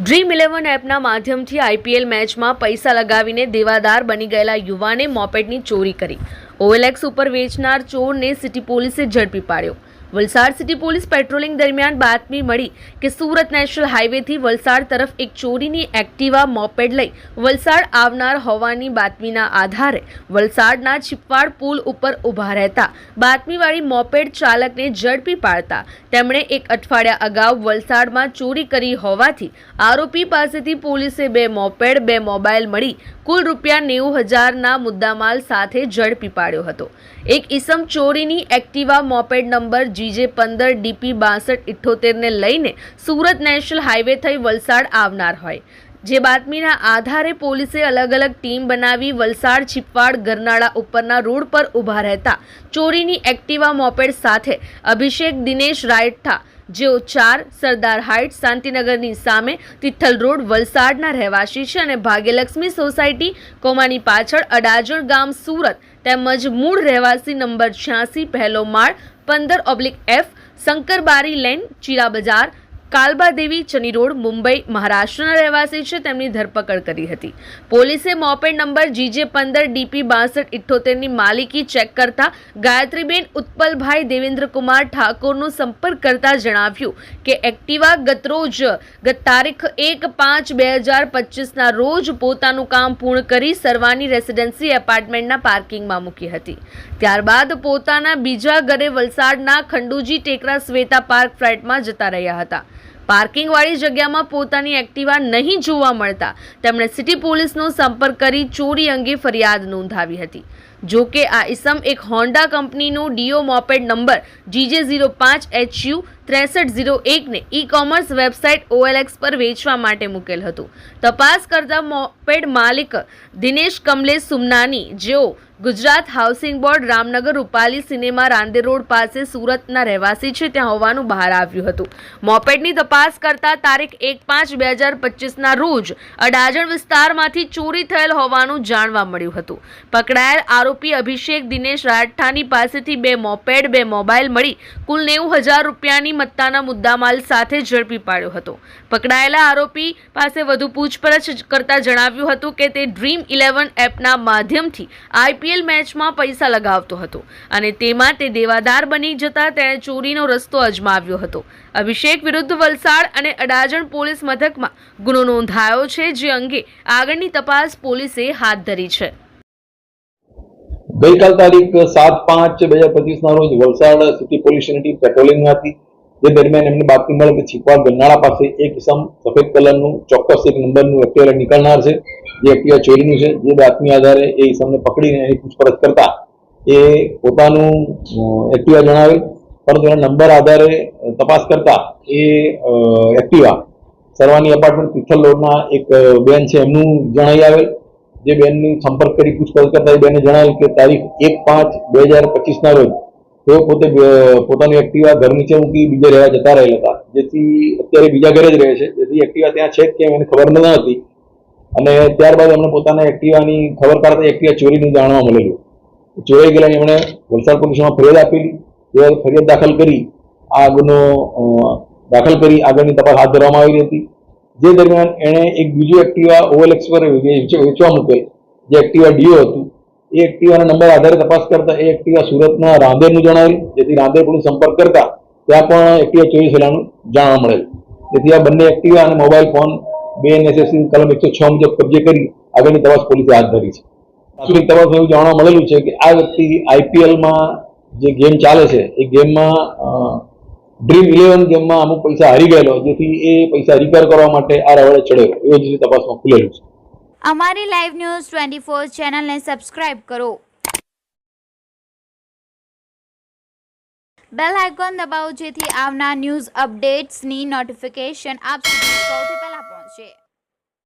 Dream 11 એપના માધ્યમથી IPL મેચમાં પૈસા લગાવીને દેવાદાર બની ગયેલા યુવાને મોપેડની ચોરી કરી। OLX ઉપર વેચનાર ચોરને સિટી પોલીસે ઝડપી પાડ્યો। વલસાડ સિટી પોલીસ પેટ્રોલિંગ દરમિયાન બાતમી મળી કે સુરત નેશનલ હાઈવેથી વલસાડ તરફ એક ચોરીની એક્ટિવા મોપેડ લઈ વલસાડ આવનાર હોવાની બાતમીના આધારે વલસાડના છીપવાડ પુલ ઉપર ઊભા રહેતા બાતમીવાળી મોપેડ ચાલકને ઝડપી પાડતા તેમણે એક અઠવાડિયા અગાઉ વલસાડમાં ચોરી કરી હોવાથી આરોપી પાસેથી પોલીસે 2 મોપેડ 2 મોબાઈલ મળી કુલ ₹90,000ના મુદ્દામાલ સાથે ઝડપી પાડ્યો હતો। એક ઈસમ ચોરીની Activa moped number GJ15 DP 6278 ને લઈને સુરત નેશનલ હાઈવે થઈ વલસાડ આવનાર હોય, જે બાતમીના આધારે પોલીસે અલગ અલગ ટીમ બનાવી વલસાડ છીપવાડ ગરનાળા ઉપરના રોડ પર ઊભા રહેતા ચોરીની એક્ટિવા મોપેડ સાથે અભિષેક દિનેશ રાયઠા, જેઓ 4 સરદાર હાઇટ્સ શાંતિનગરની સામે તિથલ રોડ વલસાડના રહેવાસી છે અને ભાગ્યલક્ષ્મી સોસાયટી કોમાની પાછળ અડાજણ ગામ સુરત તેમજ મૂળ રહેવાસી નંબર 86 પહેલો માળ 15/F શંકરબારી લેન ચીરા બજાર કાલબાદેવી ચની રોડ મુંબઈ મહારાષ્ટ્રના રહેવાસી છે, તેમની ધરપકડ કરી હતી। પોલીસે મોપેડ નંબર GJ15 DP 6278ની માલિકી ચેક કરતા ગાયત્રીબેન ઉત્પલભાઈ દેવેન્દ્રકુમાર ઠાકોરનો સંપર્ક કરતા જણાવ્યું કે એક્ટિવા ગત તારીખ 1/5/2025ના રોજ પોતાનું કામ પૂર્ણ કરી સરવાની રેસિડેન્સી એપાર્ટમેન્ટના પાર્કિંગમાં મૂકી હતી। ત્યારબાદ પોતાના બીજા ઘરે વલસાડના ખંડુજી ટેકરા શ્વેતા પાર્ક ફ્લેટમાં જતા રહ્યા હતા। પાર્કિંગ વાળી જગ્યામાં પોતાની એક્ટિવા નહીં જોવા મળતા તેમણે સિટી પોલીસનો સંપર્ક કરી ચોરી અંગે ફરિયાદ નોંધાવી હતી। જો કે આ ઇસમ એક હોન્ડા કંપનીનો ડીઓ મોપેડ નંબર GJ05HU 6301 ને ઈ-કોમર્સ વેબસાઇટ OLX પર વેચવા માટે મૂકેલ હતું। તપાસ કરતા મોપેડ માલિક દિનેશ કમલેશ સુમનાની, જેઓ Gujarat housing board Ramnagar Rupali cinema Rander road પાસે સુરતના રહેવાસી છે, ત્યાં હોવાનું બહાર આવ્યું હતું। મોપેડની તપાસ કરતા તારીખ 1/5/2025ના રોજ અડાજણ વિસ્તારમાંથી ચોરી થયેલ હોવાનું જાણવા મળ્યું હતું। પકડાયેલ આરોપી અભિષેક દિનેશ રાઠાની પાસેથી 2 મોપેડ 2 મોબાઈલ મળી કુલ ₹90,000ની મત્તાના મુદ્દામાલ સાથે ઝડપી પાડ્યો હતો। પકડાયેલા આરોપી પાસે વધુ પૂછપરછ કરતા જણાવ્યું હતું કે તે ડ્રીમ 11 એપના માધ્યમથી આઈપીએલ મેચમાં પૈસા લગાવતો હતો અને તેમાં તે દેવાદાર બની જતા તેણે ચોરીનો રસ્તો અજમાવ્યો હતો। અભિષેક વિરુદ્ધ વલસાડ અને અડાજણ પોલીસ મથકમાં ગુનો નોંધાયો છે, જે અંગે આગળની તપાસ પોલીસે હાથ ધરી છે। ગઈકાલ તારીખ 7/5/2025ના રોજ વલસાડ સિટી પોલીસની ટીમ પેટ્રોલિંગમાં હતી, જે દરમિયાન એમને બાતમી મળી કે છીપવાડ ગરનાળા પાસે એક ઇસમ સફેદ કલરનું ચોક્કસ એક નંબરનું એક્ટિવા નીકળનાર છે, જે એક્ટિવા ચોરીનું છે। જે બાતમી આધારે એ ઇસમને પકડીને એની પૂછપરછ કરતા એ પોતાનું એક્ટિવા જણાવેલ, પરંતુ એના નંબર આધારે તપાસ કરતા એ એક્ટિવા સરવાની એપાર્ટમેન્ટ તિથલ રોડના એક બેન છે એમનું જણાઈ આવેલ। જે બેનની સંપર્ક કરી પૂછપરછ કરતા એ બેને જણાવેલ કે તારીખ 1/5/2025ના રોજ તેઓ પોતે પોતાની એક્ટિવા ઘર નીચે મૂકી બીજે રહેવા જતા રહેલ હતા, જેથી અત્યારે બીજા ઘરે જ રહે છે, જેથી એક્ટિવા ત્યાં છે કે એને ખબર ન હતી અને ત્યારબાદ એમને પોતાના એક્ટિવાની ખબર કાઢતા એક્ટિવા ચોરીનું જાણવા મળેલું। ચોરાઈ ગયેલા એમણે વલસાડ પોલીસમાં ફરિયાદ આપેલી, જે ફરિયાદ દાખલ કરી આ ગુનો દાખલ કરી આગળની તપાસ હાથ ધરવામાં આવી હતી। જે દરમિયાન એણે એક બીજું એક્ટિવા OLX પર વેચવા મૂકેલ, જે એક્ટિવા ડીઓ હતું। એ એક્ટિવાના નંબર આધારે તપાસ કરતા એ એક્ટિવા સુરતના રાંદેરનું જણાવેલ, જેથી રાંદેર પોલીસ સંપર્ક કરતા ત્યાં પણ એક્ટિવા ચોરી થયેલાનું જાણવા મળેલ। તેથી આ બંને એક્ટિવા અને મોબાઈલ ફોન BNSS કલમ 106 મુજબ કબજે કરી આગળની તપાસ પોલીસે હાથ ધરી છે। પ્રાથમિક તપાસ એવું જાણવા મળેલું છે કે આ વ્યક્તિ આઈપીએલમાં જે ગેમ ચાલે છે એ ગેમમાં ડ્રીમ 11 ગેમમાં અમુક પૈસા હારી ગયેલો, જેથી એ પૈસા રિકવર કરવા માટે આ રવાડે ચડેલો, એવું જ તપાસમાં ખુલેલું છે। અમારી લાઈવ ન્યૂઝ 24 ચેનલને સબસ્ક્રાઇબ કરો, બેલ આઇકોન દબાવો, જેથી આવનાર ન્યૂઝ અપડેટ્સની નોટિફિકેશન આપ સુધી સૌથી પહેલા પહોંચે।